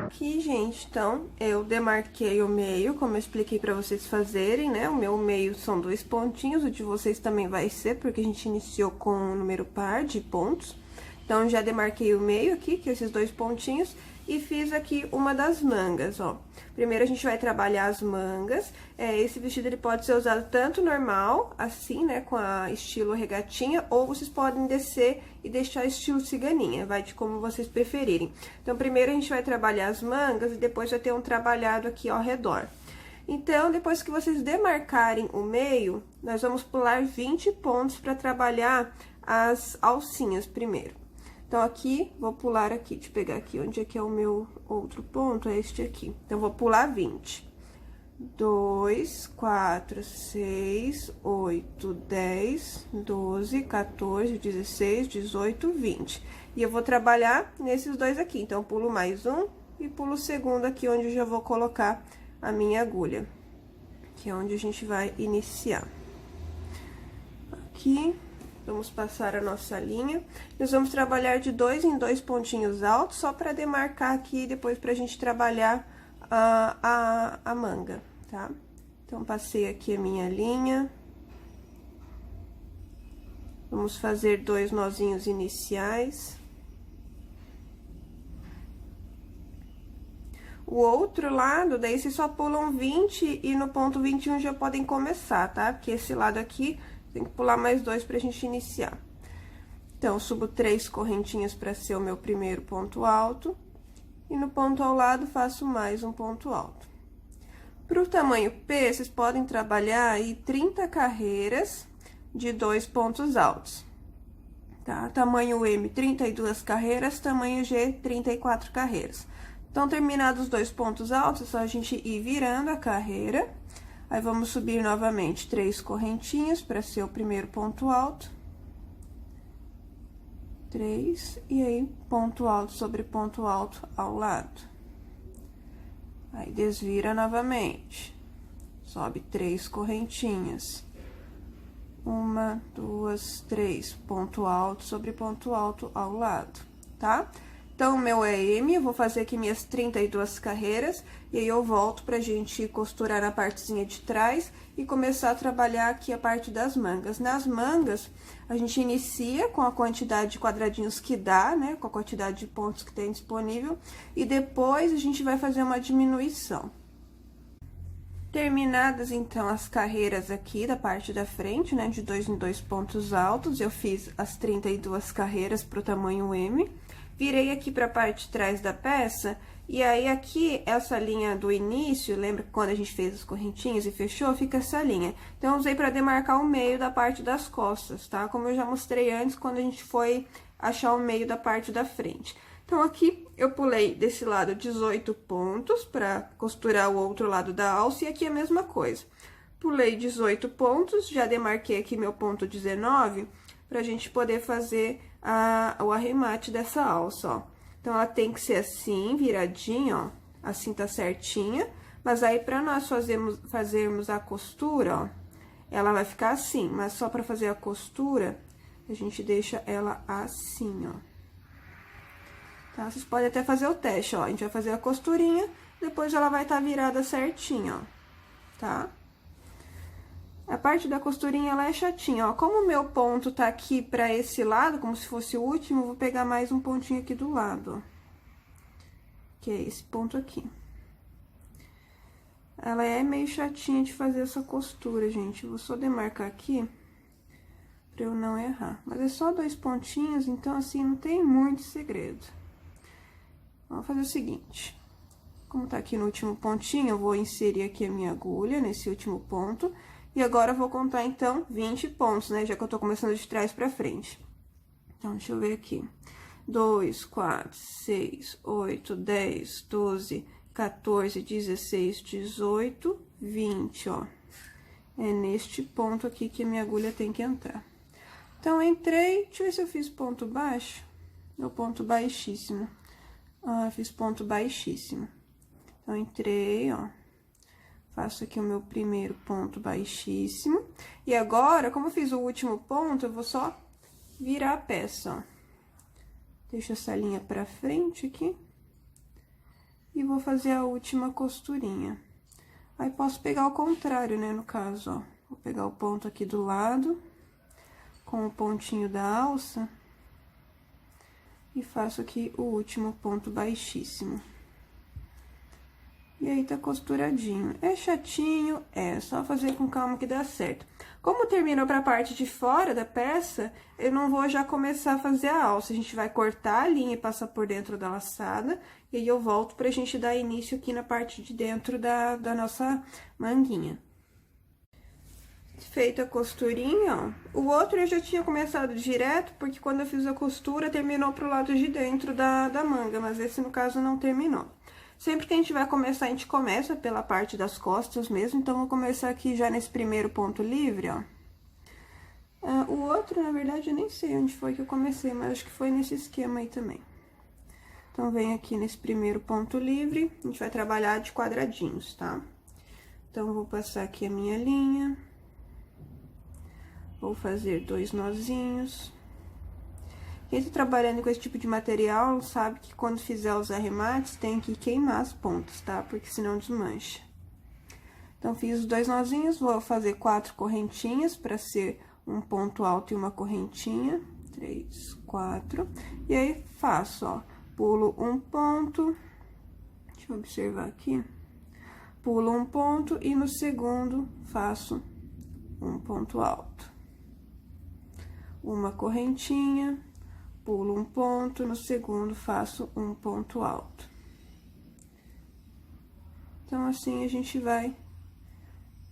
Aqui, gente, então, eu demarquei o meio, como eu expliquei pra vocês fazerem, né? O meu meio são 2 pontinhos, o de vocês também vai ser, porque a gente iniciou com um número par de pontos. Então, já demarquei o meio aqui, que é esses 2 pontinhos, e fiz aqui uma das mangas, ó. Primeiro, a gente vai trabalhar as mangas. Esse vestido, ele pode ser usado tanto normal, assim, né, com a estilo regatinha, ou vocês podem descer e deixar estilo ciganinha, vai de como vocês preferirem. Então, primeiro a gente vai trabalhar as mangas e depois vai ter um trabalhado aqui ao redor. Então, depois que vocês demarcarem o meio, nós vamos pular 20 pontos para trabalhar as alcinhas primeiro. Então, aqui, vou pular aqui, deixa eu pegar aqui onde é que é o meu outro ponto, é este aqui. Então, vou pular 20. 2, 4, 6, 8, 10, 12, 14, 16, 18, 20. E eu vou trabalhar nesses dois aqui. Então, pulo mais um e pulo o segundo aqui, onde eu já vou colocar a minha agulha. Que é onde a gente vai iniciar. Aqui, vamos passar a nossa linha. Nós vamos trabalhar de 2 em 2 pontinhos altos, só para demarcar aqui, depois pra gente trabalhar a manga, tá? Então, passei aqui a minha linha. Vamos fazer 2 nozinhos iniciais. O outro lado, daí, vocês só pulam 20 e no ponto 21 já podem começar, tá? Porque esse lado aqui, tem que pular mais 2 pra gente iniciar. Então, subo 3 correntinhas pra ser o meu primeiro ponto alto. E no ponto ao lado, faço mais um ponto alto. Pro tamanho P, vocês podem trabalhar aí 30 carreiras de 2 pontos altos. Tá? Tamanho M, 32 carreiras, tamanho G, 34 carreiras. Então, terminados os 2 pontos altos, é só a gente ir virando a carreira. Aí, vamos subir novamente 3 correntinhas para ser o primeiro ponto alto. 3, e aí, ponto alto sobre ponto alto ao lado. Aí, desvira novamente. Sobe 3 correntinhas. 1, 2, 3, ponto alto sobre ponto alto ao lado, tá? Então, o meu é M, eu vou fazer aqui minhas 32 carreiras, e aí eu volto pra gente costurar na partezinha de trás e começar a trabalhar aqui a parte das mangas. Nas mangas, a gente inicia com a quantidade de quadradinhos que dá, né, com a quantidade de pontos que tem disponível, e depois a gente vai fazer uma diminuição. Terminadas, então, as carreiras aqui da parte da frente, né, de 2 em 2 pontos altos, eu fiz as 32 carreiras pro tamanho M. Virei aqui pra parte de trás da peça, e aí aqui, essa linha do início, lembra que quando a gente fez as correntinhas e fechou, fica essa linha. Então, eu usei pra demarcar o meio da parte das costas, tá? Como eu já mostrei antes, quando a gente foi achar o meio da parte da frente. Então, aqui, eu pulei desse lado 18 pontos pra costurar o outro lado da alça, e aqui a mesma coisa. Pulei 18 pontos, já demarquei aqui meu ponto 19, pra gente poder fazer o arremate dessa alça, ó. Então, ela tem que ser assim, viradinha, ó, assim tá certinha, mas aí, pra nós fazermos a costura, ó, ela vai ficar assim, mas só pra fazer a costura, a gente deixa ela assim, ó. Tá? Vocês podem até fazer o teste, ó, a gente vai fazer a costurinha, depois ela vai estar virada certinha, ó, tá? A parte da costurinha, ela é chatinha, ó. Como o meu ponto tá aqui pra esse lado, como se fosse o último, eu vou pegar mais um pontinho aqui do lado, ó. Que é esse ponto aqui. Ela é meio chatinha de fazer essa costura, gente. Eu vou só demarcar aqui, pra eu não errar. Mas é só 2 pontinhos, então, assim, não tem muito segredo. Vamos fazer o seguinte. Como tá aqui no último pontinho, eu vou inserir aqui a minha agulha nesse último ponto. E agora, eu vou contar, então, 20 pontos, né? Já que eu tô começando de trás pra frente. Então, deixa eu ver aqui. 2, 4, 6, 8, 10, 12, 14, 16, 18, 20, ó. É neste ponto aqui que a minha agulha tem que entrar. Então, entrei, deixa eu ver se eu fiz ponto baixo ou ponto baixíssimo. Ah, fiz ponto baixíssimo. Então, entrei, ó. Faço aqui o meu primeiro ponto baixíssimo. E agora, como eu fiz o último ponto, eu vou só virar a peça, ó. Deixo essa linha pra frente aqui. E vou fazer a última costurinha. Aí, posso pegar o contrário, né, no caso, ó. Vou pegar o ponto aqui do lado, com o pontinho da alça. E faço aqui o último ponto baixíssimo. E aí, tá costuradinho. É chatinho, só fazer com calma que dá certo. Como terminou pra parte de fora da peça, eu não vou já começar a fazer a alça. A gente vai cortar a linha e passar por dentro da laçada. E aí, eu volto pra gente dar início aqui na parte de dentro da nossa manguinha. Feita a costurinha, ó. O outro eu já tinha começado direto, porque quando eu fiz a costura, terminou pro lado de dentro da manga. Mas esse, no caso, não terminou. Sempre que a gente vai começar, a gente começa pela parte das costas mesmo. Então, vou começar aqui já nesse primeiro ponto livre, ó. O outro, na verdade, eu nem sei onde foi que eu comecei, mas acho que foi nesse esquema aí também. Então, vem aqui nesse primeiro ponto livre, a gente vai trabalhar de quadradinhos, tá? Então, eu vou passar aqui a minha linha. Vou fazer 2 nozinhos. Quem tá trabalhando com esse tipo de material sabe que quando fizer os arremates tem que queimar as pontas, tá? Porque senão desmancha. Então, fiz os 2 nozinhos, vou fazer 4 correntinhas para ser um ponto alto e uma correntinha. 3, 4. E aí, faço, ó, pulo um ponto. Deixa eu observar aqui. Pulo um ponto e no segundo faço um ponto alto. Uma correntinha. Pulo um ponto, no segundo faço um ponto alto. Então, assim a gente vai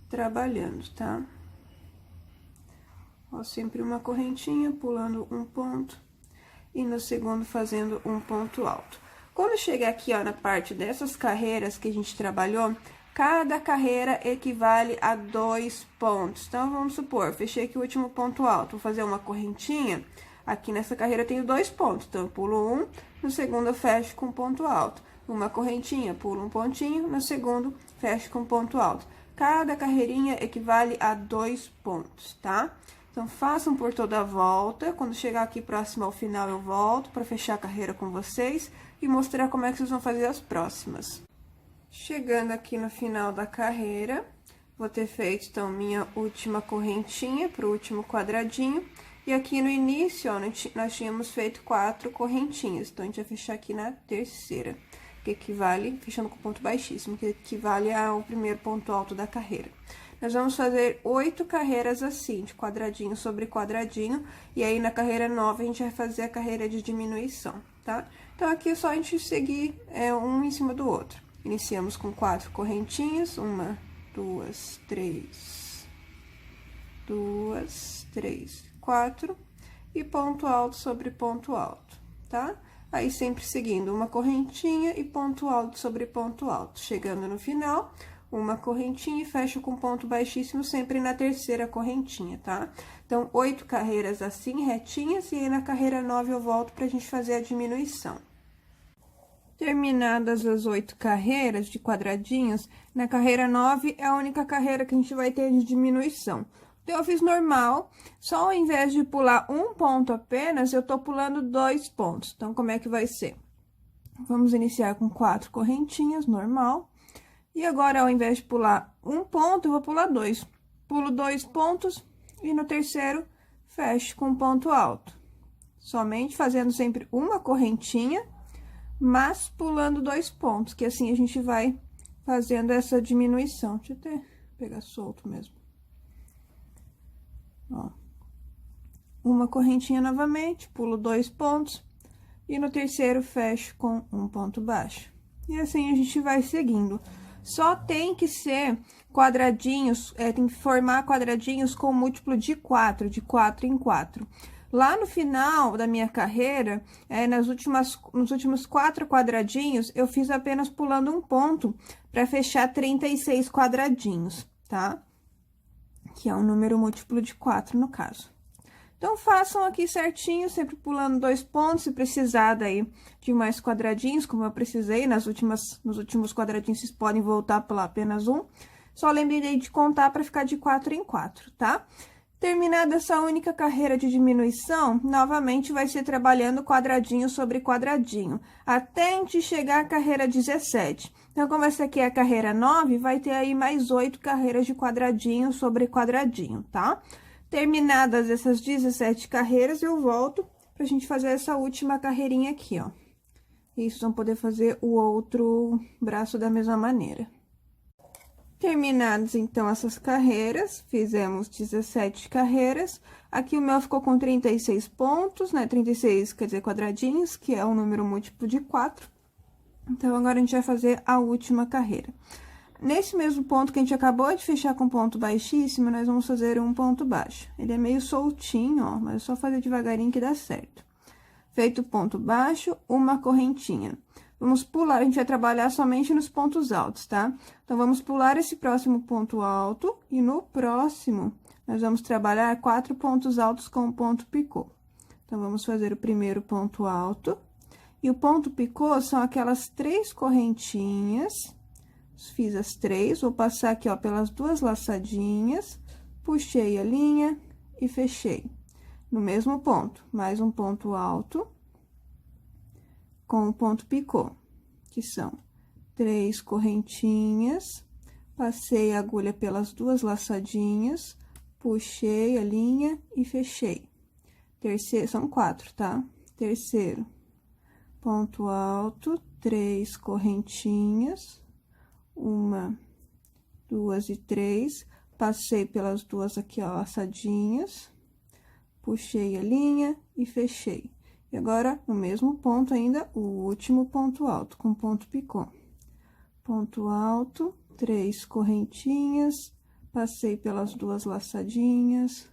trabalhando, tá? Ó, sempre uma correntinha, pulando um ponto, e no segundo fazendo um ponto alto. Quando chegar aqui, ó, na parte dessas carreiras que a gente trabalhou, cada carreira equivale a 2 pontos. Então, vamos supor, fechei aqui o último ponto alto, vou fazer uma correntinha. Aqui nessa carreira eu tenho 2 pontos, então eu pulo um, no segundo eu fecho com ponto alto. Uma correntinha, pulo um pontinho, no segundo fecho com ponto alto. Cada carreirinha equivale a 2 pontos, tá? Então, façam por toda a volta. Quando chegar aqui próximo ao final, eu volto para fechar a carreira com vocês e mostrar como é que vocês vão fazer as próximas. Chegando aqui no final da carreira, vou ter feito, então, minha última correntinha pro último quadradinho. E aqui no início, ó, nós tínhamos feito 4 correntinhas. Então, a gente vai fechar aqui na terceira, que equivale, fechando com ponto baixíssimo, que equivale ao primeiro ponto alto da carreira. Nós vamos fazer 8 carreiras assim, de quadradinho sobre quadradinho. E aí, na carreira 9, a gente vai fazer a carreira de diminuição, tá? Então, aqui é só a gente seguir um em cima do outro. Iniciamos com 4 correntinhas, 1, 2, 3, 2, 3, 4, e ponto alto sobre ponto alto, tá? Aí, sempre seguindo uma correntinha e ponto alto sobre ponto alto. Chegando no final, uma correntinha e fecho com ponto baixíssimo sempre na terceira correntinha, tá? Então, 8 carreiras assim, retinhas, e aí na carreira 9 eu volto pra gente fazer a diminuição. Terminadas as 8 carreiras de quadradinhos, na carreira 9 é a única carreira que a gente vai ter de diminuição. Então, eu fiz normal, só ao invés de pular um ponto apenas, eu tô pulando 2 pontos. Então, como é que vai ser? Vamos iniciar com 4 correntinhas, normal. E agora, ao invés de pular um ponto, eu vou pular 2. Pulo 2 pontos e no terceiro, fecho com ponto alto. Somente fazendo sempre uma correntinha, mas pulando 2 pontos, que assim a gente vai fazendo essa diminuição. Deixa eu até pegar solto mesmo. Ó, uma correntinha novamente, pulo 2 pontos, e no terceiro fecho com um ponto baixo. E assim a gente vai seguindo. Só tem que ser quadradinhos, tem que formar quadradinhos com múltiplo de 4 em 4. Lá no final da minha carreira, nos últimos 4 quadradinhos, eu fiz apenas pulando um ponto para fechar 36 quadradinhos, tá? Que é um número múltiplo de 4 no caso. Então, façam aqui certinho, sempre pulando 2 pontos. Se precisar daí de mais quadradinhos, como eu precisei, nos últimos quadradinhos, vocês podem voltar a pular apenas um. Só lembrem daí de contar para ficar de 4 em 4, tá? Terminada essa única carreira de diminuição, novamente vai ser trabalhando quadradinho sobre quadradinho, até a gente chegar à carreira 17. Então, como essa aqui é a carreira 9, vai ter aí mais 8 carreiras de quadradinho sobre quadradinho, tá? Terminadas essas 17 carreiras, eu volto pra gente fazer essa última carreirinha aqui, ó. E vocês vão poder fazer o outro braço da mesma maneira. Terminadas, então, essas carreiras, fizemos 17 carreiras. Aqui o meu ficou com 36 pontos, né? 36, quer dizer, quadradinhos, que é um número múltiplo de 4. Então, agora a gente vai fazer a última carreira. Nesse mesmo ponto que a gente acabou de fechar com ponto baixíssimo, nós vamos fazer um ponto baixo. Ele é meio soltinho, ó, mas é só fazer devagarinho que dá certo. Feito o ponto baixo, uma correntinha. Vamos pular, a gente vai trabalhar somente nos pontos altos, tá? Então, vamos pular esse próximo ponto alto e no próximo, nós vamos trabalhar 4 pontos altos com o ponto picô. Então, vamos fazer o primeiro ponto alto. E o ponto picô são aquelas 3 correntinhas. Fiz as 3, vou passar aqui, ó, pelas 2 laçadinhas, puxei a linha e fechei. No mesmo ponto, mais um ponto alto com o ponto picô, que são 3 correntinhas, passei a agulha pelas 2 laçadinhas, puxei a linha e fechei. Terceiro, são 4, tá? Terceiro, ponto alto, 3 correntinhas, 1, 2 e 3, passei pelas 2 aqui, ó, laçadinhas, puxei a linha e fechei. E agora, no mesmo ponto ainda, o último ponto alto, com ponto picô. Ponto alto, 3 correntinhas, passei pelas 2 laçadinhas.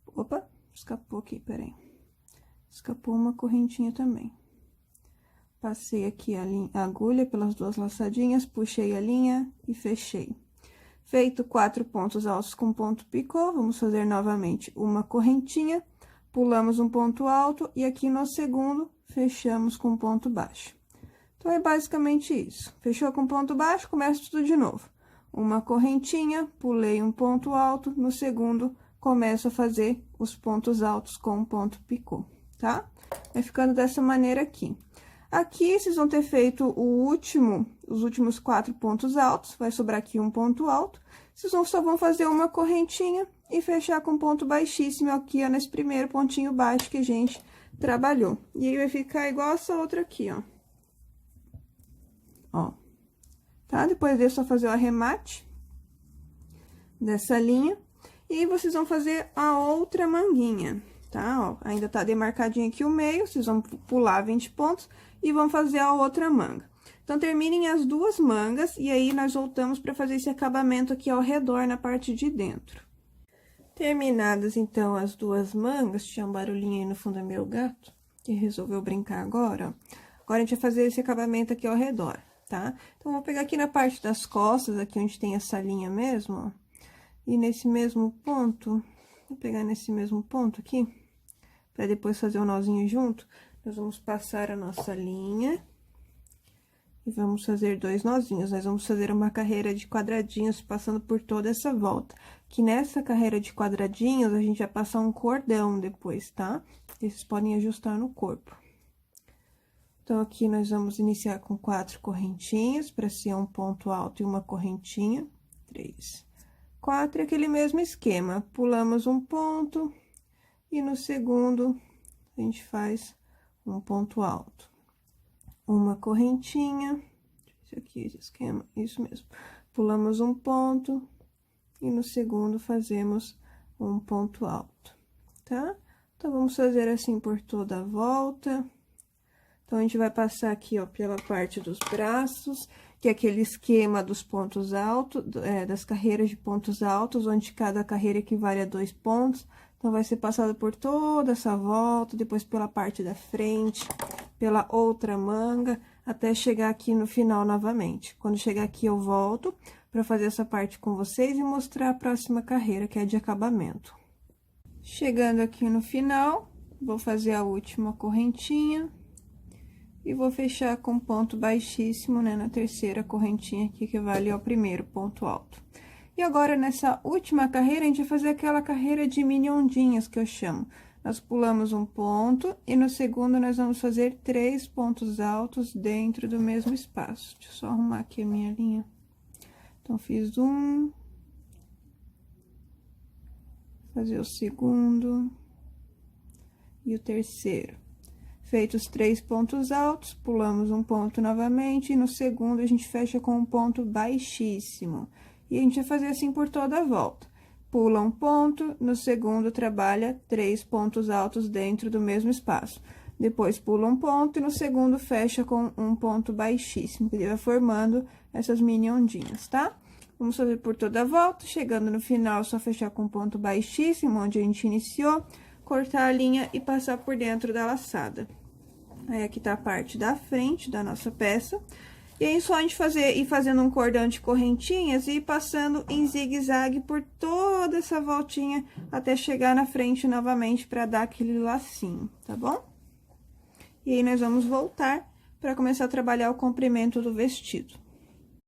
Opa, escapou aqui, peraí. Escapou uma correntinha também. Passei aqui a agulha pelas 2 laçadinhas, puxei a linha e fechei. Feito 4 pontos altos com ponto picô, vamos fazer novamente uma correntinha. Pulamos um ponto alto e aqui no segundo, fechamos com ponto baixo. Então, é basicamente isso. Fechou com ponto baixo, começa tudo de novo. Uma correntinha, pulei um ponto alto, no segundo, começo a fazer os pontos altos com ponto picô, tá? Vai ficando dessa maneira aqui. Aqui, vocês vão ter feito os últimos 4 pontos altos, vai sobrar aqui um ponto alto. Vocês só vão fazer uma correntinha e fechar com ponto baixíssimo aqui, ó, nesse primeiro pontinho baixo que a gente trabalhou. E aí, vai ficar igual essa outra aqui, ó. Ó, tá? Depois disso, só fazer o arremate dessa linha. E vocês vão fazer a outra manguinha, tá? Ó, ainda tá demarcadinho aqui o meio, vocês vão pular 20 pontos e vão fazer a outra manga. Então, terminem as 2 mangas e aí nós voltamos para fazer esse acabamento aqui ao redor na parte de dentro. Terminadas, então, as 2 mangas, tinha um barulhinho aí no fundo, é meu gato, que resolveu brincar agora, ó. Agora, a gente vai fazer esse acabamento aqui ao redor, tá? Então, vou pegar aqui na parte das costas, aqui onde tem essa linha mesmo, ó. E nesse mesmo ponto, vou pegar nesse mesmo ponto aqui, para depois fazer o nozinho junto, nós vamos passar a nossa linha. E vamos fazer 2 nozinhos, nós vamos fazer uma carreira de quadradinhos passando por toda essa volta. Que nessa carreira de quadradinhos, a gente vai passar um cordão depois, tá? E vocês podem ajustar no corpo. Então, aqui nós vamos iniciar com 4 correntinhas, para ser um ponto alto e uma correntinha. 3, 4, e aquele mesmo esquema. Pulamos um ponto, e no segundo, a gente faz um ponto alto. Uma correntinha, esse aqui, esse esquema, isso mesmo. Pulamos um ponto e no segundo fazemos um ponto alto, tá? Então, vamos fazer assim por toda a volta. Então, a gente vai passar aqui, ó, pela parte dos braços, que é aquele esquema dos pontos altos, das carreiras de pontos altos, onde cada carreira equivale a 2 pontos. Então, vai ser passado por toda essa volta, depois pela parte da frente, pela outra manga, até chegar aqui no final novamente. Quando chegar aqui, eu volto para fazer essa parte com vocês e mostrar a próxima carreira, que é de acabamento. Chegando aqui no final, vou fazer a última correntinha e vou fechar com ponto baixíssimo, né, na terceira correntinha aqui, que vale ao primeiro ponto alto. E agora, nessa última carreira, a gente vai fazer aquela carreira de mini ondinhas que eu chamo. Nós pulamos um ponto e no segundo nós vamos fazer 3 pontos altos dentro do mesmo espaço. Deixa eu só arrumar aqui a minha linha. Então, fiz um. Fazer o segundo. E o terceiro. Feitos 3 pontos altos, pulamos um ponto novamente e no segundo a gente fecha com um ponto baixíssimo. E a gente vai fazer assim por toda a volta. Pula um ponto, no segundo trabalha 3 pontos altos dentro do mesmo espaço. Depois pula um ponto e no segundo fecha com um ponto baixíssimo, que ele vai formando essas mini ondinhas, tá? Vamos fazer por toda a volta, chegando no final, só fechar com um ponto baixíssimo, onde a gente iniciou, cortar a linha e passar por dentro da laçada. Aí, aqui tá a parte da frente da nossa peça. E aí, só a gente ir fazendo um cordão de correntinhas e ir passando em zigue-zague por toda essa voltinha até chegar na frente novamente para dar aquele lacinho, tá bom? E aí, nós vamos voltar para começar a trabalhar o comprimento do vestido.